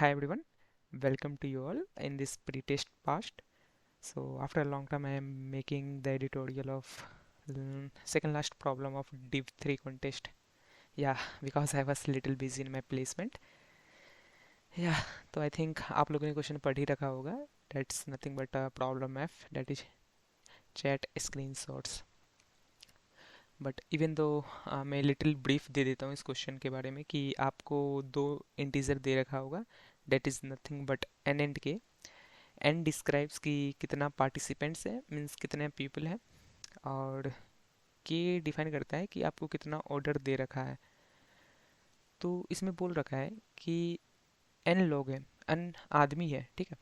Hi everyone, welcome to you all in this pre-test past. So after a long time I am making the editorial of second last problem of Div 3 contest. Yeah, because I was little busy in my placement. Yeah, तो I think आप लोगों ने question पढ़ ही रखा होगा. That's nothing but a problem F, that is chat screenshots. But even though मैं little brief दे देता हूँ इस क्वेश्चन के बारे में कि आपको दो इंटीजर दे रखा होगा. That is nothing but N and K. N describes कि कितना पार्टिसिपेंट्स है, मीन्स कितने पीपल हैं, और के डिफाइन करता है कि आपको कितना ऑर्डर दे रखा है. तो इसमें बोल रखा है कि एन लोग हैं, एन आदमी है, ठीक है.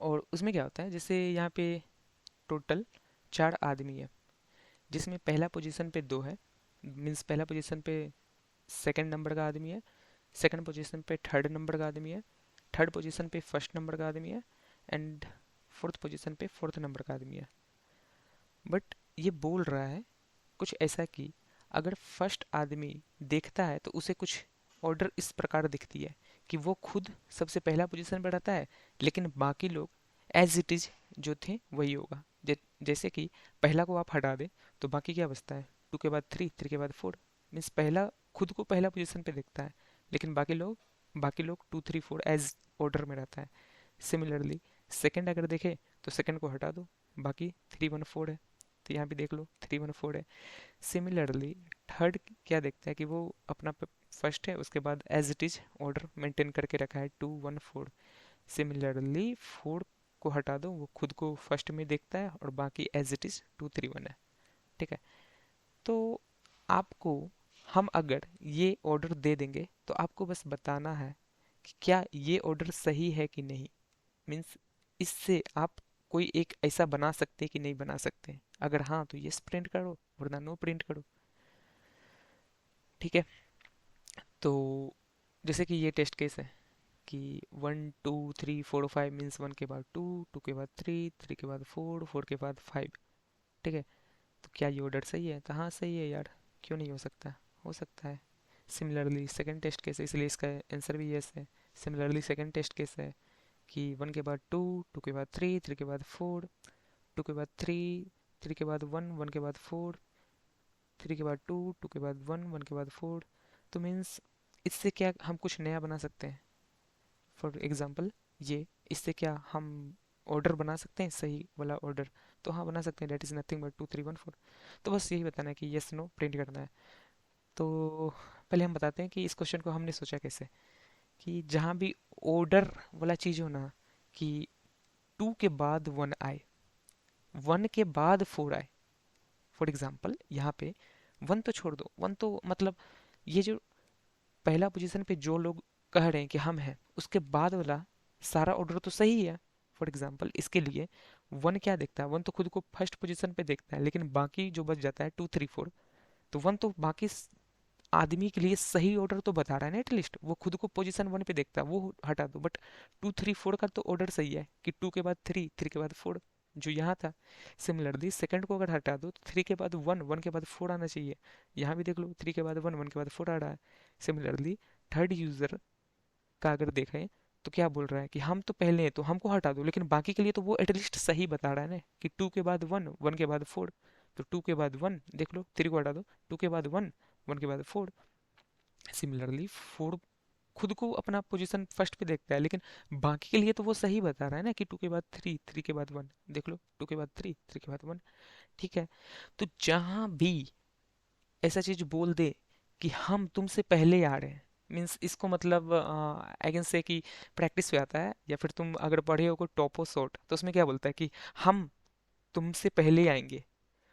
और उसमें क्या होता है, जैसे यहाँ पे टोटल 4 आदमी है, जिसमें पहला पोजीशन पे 2 है, मीन्स पहला पोजीशन पे सेकंड नंबर का आदमी है, सेकंड पोजीशन पे थर्ड नंबर का आदमी है, थर्ड पोजीशन पे फर्स्ट नंबर का आदमी है, एंड फोर्थ पोजीशन पे फोर्थ नंबर का आदमी है. बट ये बोल रहा है कुछ ऐसा कि अगर फर्स्ट आदमी देखता है तो उसे कुछ ऑर्डर इस प्रकार दिखती है कि वो खुद सबसे पहला पोजीशन पर रहता है, लेकिन बाकी लोग एज इट इज जो थे वही होगा. जैसे कि पहला को आप हटा दे तो बाकी क्या बचता है, 2 के बाद 3, 3 के बाद 4. मीन्स पहला खुद को पहला पोजीशन पे देखता है, लेकिन बाकी लोग 2 3 4 एज ऑर्डर में रहता है. सिमिलरली सेकंड अगर देखे तो सेकंड को हटा दो, बाकी 3 1 4 है, तो यहाँ भी देख लो 3 1 4 है. सिमिलरली थर्ड क्या देखता है कि वो अपना फर्स्ट है, उसके बाद as it is order maintain करके रखा है 2 1 4. सिमिलरली फोर को हटा दो, वो खुद को फर्स्ट में देखता है और बाकी एज इट इज 2 3 1 है, ठीक है. तो आपको हम अगर ये ऑर्डर दे देंगे तो आपको बस बताना है कि क्या ये ऑर्डर सही है कि नहीं. मीन्स इससे आप कोई एक ऐसा बना सकते हैं कि नहीं बना सकते. अगर हाँ तो यस प्रिंट करो, वरना नो प्रिंट करो, ठीक है. तो जैसे कि ये टेस्ट केस है कि 1 2 3 4 5 मीन्स 1 के बाद 2, 2 के बाद 3, 3 के बाद 4, 4 के बाद 5, ठीक है. तो क्या ये ऑर्डर सही है, तो हाँ सही है यार, क्यों नहीं हो सकता, हो सकता है. सिमिलरली सेकंड टेस्ट केस है, इसलिए इसका आंसर भी यस है. सिमिलरली सेकंड टेस्ट केस है कि 1 के बाद 2, 2 के बाद 3, 3 के बाद 4, 2 के बाद 3, 3 के बाद 1, 1 के बाद 4, 3 के बाद 2, 2 के बाद 1, 1 के बाद 4. तो मीन्स इससे क्या हम कुछ नया बना सकते हैं. फॉर एग्जांपल ये, इससे क्या हम ऑर्डर बना सकते हैं, सही वाला ऑर्डर. तो हाँ बना सकते हैं, डेट इज़ नथिंग बट 2 3 1 4. तो बस यही बताना है कि यस नो प्रिंट करना है. तो पहले हम बताते हैं कि इस क्वेश्चन को हमने सोचा कैसे, कि जहाँ भी ऑर्डर वाला चीज़ हो ना, कि 2 के बाद 1 आए, 1 के बाद 4 आए. फॉर एग्जांपल यहाँ पे 1 तो छोड़ दो, 1 तो मतलब ये जो पहला पोजीशन पे जो लोग कह रहे हैं कि हम हैं, उसके बाद वाला सारा ऑर्डर तो सही है. फॉर एग्जांपल इसके लिए 1 क्या देखता है, 1 तो खुद को फर्स्ट पोजीशन पे देखता है, लेकिन बाकी जो बच जाता है 2 3 4, तो 1 तो बाकी आदमी के लिए सही ऑर्डर तो बता रहा है ना. एटलीस्ट वो खुद को पोजीशन 1 पे देखता है, वो हटा दो. बट 2 3 4 का तो ऑर्डर सही है कि 2 के बाद 3, 3 के बाद 4 जो यहाँ था. सिमिलरली सेकंड को अगर हटा दो तो 3 के बाद 1, 1 के बाद 4 आना चाहिए. यहाँ भी देख लो 3 के बाद 1, 1 के बाद 4 आ रहा है. सिमिलरली थर्ड यूजर का अगर देखें तो क्या बोल रहा है कि हम तो पहले हैं तो हमको हटा दो, लेकिन बाकी के लिए तो वो एटलीस्ट सही बता रहा है ना, कि 2 के बाद 1, 1 के बाद 4. तो 2 के बाद 1 देख लो, 3 को हटा दो, 2 के बाद 1, 1 के बाद 4. सिमिलरली 4 खुद को अपना पोजीशन फर्स्ट पे देखता है, लेकिन बाकी के लिए तो वो सही बता रहा है ना कि 2 के बाद 3, 3 के बाद 1, देख लो 2 के बाद 3, 3 के बाद 1, ठीक है. तो जहां भी ऐसा चीज बोल दे कि हम तुमसे पहले आ रहे हैं, मीन्स इसको मतलब आई कैन से कि प्रैक्टिस पे आता है, या फिर तुम अगर पढ़े हो कोई टॉपो शॉट तो उसमें क्या बोलता है कि हम तुमसे पहले आएंगे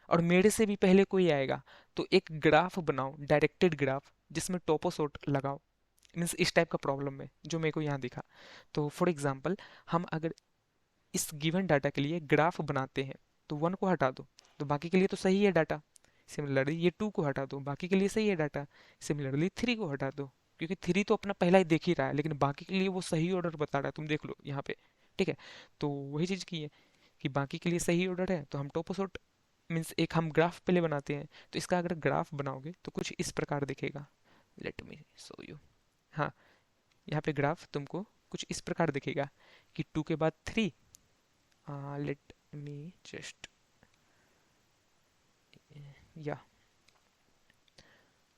और मेरे से भी पहले कोई आएगा, तो एक ग्राफ बनाओ, डायरेक्टेड ग्राफ, जिसमें टॉपो शॉट लगाओ. मीन्स इस टाइप का प्रॉब्लम है जो मेरे को यहाँ दिखा. तो फॉर एग्जांपल हम अगर इस गिवन डाटा के लिए ग्राफ बनाते हैं, तो 1 को हटा दो तो बाकी के लिए तो सही है डाटा. सिमिलरली ये 2 को हटा दो, बाकी के लिए सही है डाटा. सिमिलरली 3 को हटा दो, क्योंकि 3 तो अपना पहला ही देख ही रहा है, लेकिन बाकी के लिए वो सही ऑर्डर बता रहा है, तुम देख लो यहाँ पे, ठीक है. तो वही चीज़ की है कि बाकी के लिए सही ऑर्डर है, तो हम टोपोसोट मीन्स एक हम ग्राफ पहले बनाते हैं. तो इसका अगर ग्राफ बनाओगे तो कुछ इस प्रकार दिखेगा. Let me show you. हाँ, यहाँ पे ग्राफ तुमको कुछ इस प्रकार दिखेगा कि 2 के बाद 3, लेट मी जस्ट, या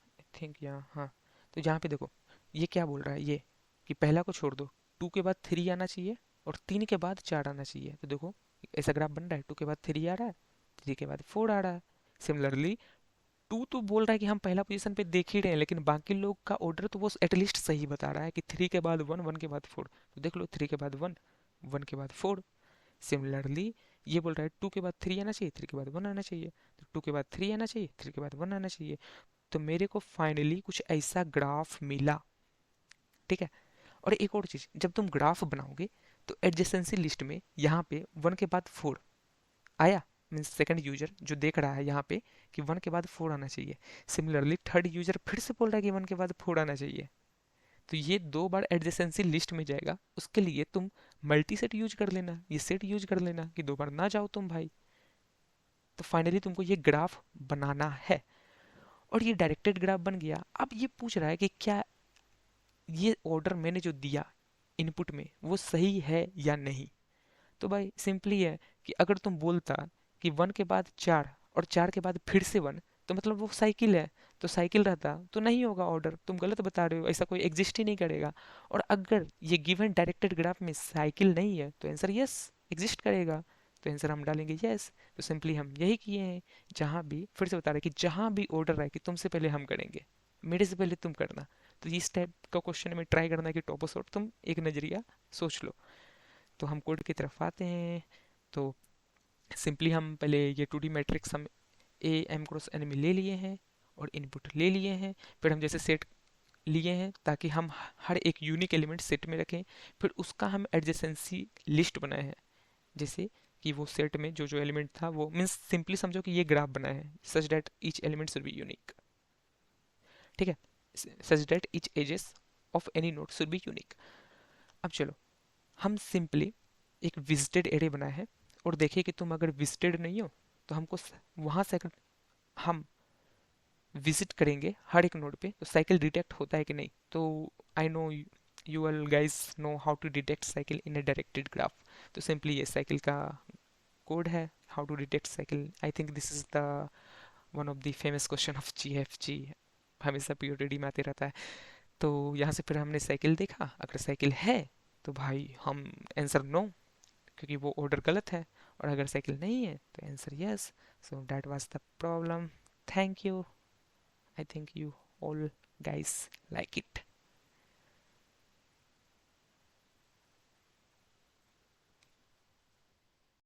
आई थिंक यहाँ, हाँ, तो यहाँ पे देखो ये क्या बोल रहा है ये, कि पहला को छोड़ दो, 2 के बाद 3 आना चाहिए और 3 के बाद 4 आना चाहिए। तो देखो ऐसा ग्राफ बन रहा है, 2 के बाद 3 आ रहा है, 3 के बाद 4 आ रहा है। सिमिलरली 2 तो बोल रहा है कि हम पहला पोजीशन पे देख ही रहे हैं, लेकिन बाकी लोग का ऑर्डर तो वो एटलीस्ट सही बता रहा है कि 3 के बाद 1, 1 के बाद 4। तो देख लो 3 के बाद 1, 1 के बाद 4। सिमिलरली ये बोल रहा है 2 के बाद 3 आना चाहिए, 3 के बाद 1 आना चाहिए, तो 2 के बाद 3 आना चाहिए, 3 के बाद 1 आना चाहिए। तो मेरे को फाइनली कुछ ऐसा ग्राफ मिला। ठीक है। और एक और चीज, जब तुम ग्राफ बनाओगे तो एडजेसेंसी लिस्ट में यहाँ पे 1 के बाद 4 आया, मीन्स सेकंड यूजर जो देख रहा है यहाँ पे कि 1 के बाद 4 आना चाहिए। सिमिलरली थर्ड यूजर फिर से बोल रहा है कि 1 के बाद 4 आना चाहिए। तो ये 2 बार एडजेसेंसी लिस्ट में जाएगा, उसके लिए तुम मल्टी सेट यूज कर लेना, ये सेट यूज कर लेना कि 2 बार ना जाओ तुम भाई। तो फाइनली तुमको ये ग्राफ बनाना है, और ये डायरेक्टेड ग्राफ बन गया। अब ये पूछ रहा है कि क्या ये ऑर्डर मैंने जो दिया इनपुट में वो सही है या नहीं। तो भाई सिंपली है कि अगर तुम बोलता कि 1 के बाद 4 और 4 के बाद फिर से 1, तो मतलब वो साइकिल है, तो साइकिल रहता तो नहीं होगा ऑर्डर, तुम गलत बता रहे हो, ऐसा कोई एग्जिस्ट ही नहीं करेगा। और अगर ये गिवन डायरेक्टेड ग्राफ में साइकिल नहीं है तो आंसर यस एग्जिस्ट करेगा, तो आंसर हम डालेंगे यस। तो सिंपली हम यही किए हैं, जहाँ भी फिर से बता रहे हैं कि जहाँ भी ऑर्डर आए कि तुमसे पहले हम करेंगे, मेरे से पहले तुम करना। तो इस टाइप का क्वेश्चन में ट्राई करना कि टॉप सॉर्ट तुम एक नजरिया सोच लो। तो हम कोड की तरफ आते हैं। तो सिंपली हम पहले ये 2D मैट्रिक्स हम ए एम क्रॉस एन में ले लिए हैं और इनपुट ले लिए हैं। फिर हम जैसे सेट लिए हैं ताकि हम हर एक यूनिक एलिमेंट सेट में रखें। फिर उसका हम एडजेसेंसी लिस्ट बनाए हैं, जैसे कि वो सेट में जो जो एलिमेंट था वो, मीन्स सिंपली समझो कि ये ग्राफ बनाए हैं such that each element should be unique. ठीक है, such that each edges of any node should be unique. अब चलो हम सिंपली एक विजिटेड एरे बनाए हैं, और देखिए कि तुम अगर विजिटेड नहीं हो तो हमको वहां से अगर हम विजिट करेंगे हर एक नोड पे तो साइकिल डिटेक्ट होता है कि नहीं। तो I know you all guys know how to detect cycle in a directed graph. तो सिंपली ये साइकिल का कोड है, how to detect cycle. I think this is the one of the famous question of GFG, हमेशा POTD में आते रहता है। तो यहाँ से फिर हमने साइकिल देखा, अगर साइकिल है तो भाई हम आंसर नो, क्योंकि वो ऑर्डर गलत है। और अगर साइकिल नहीं है तो answer yes. So that was the problem. Thank you. I think you all guys like it.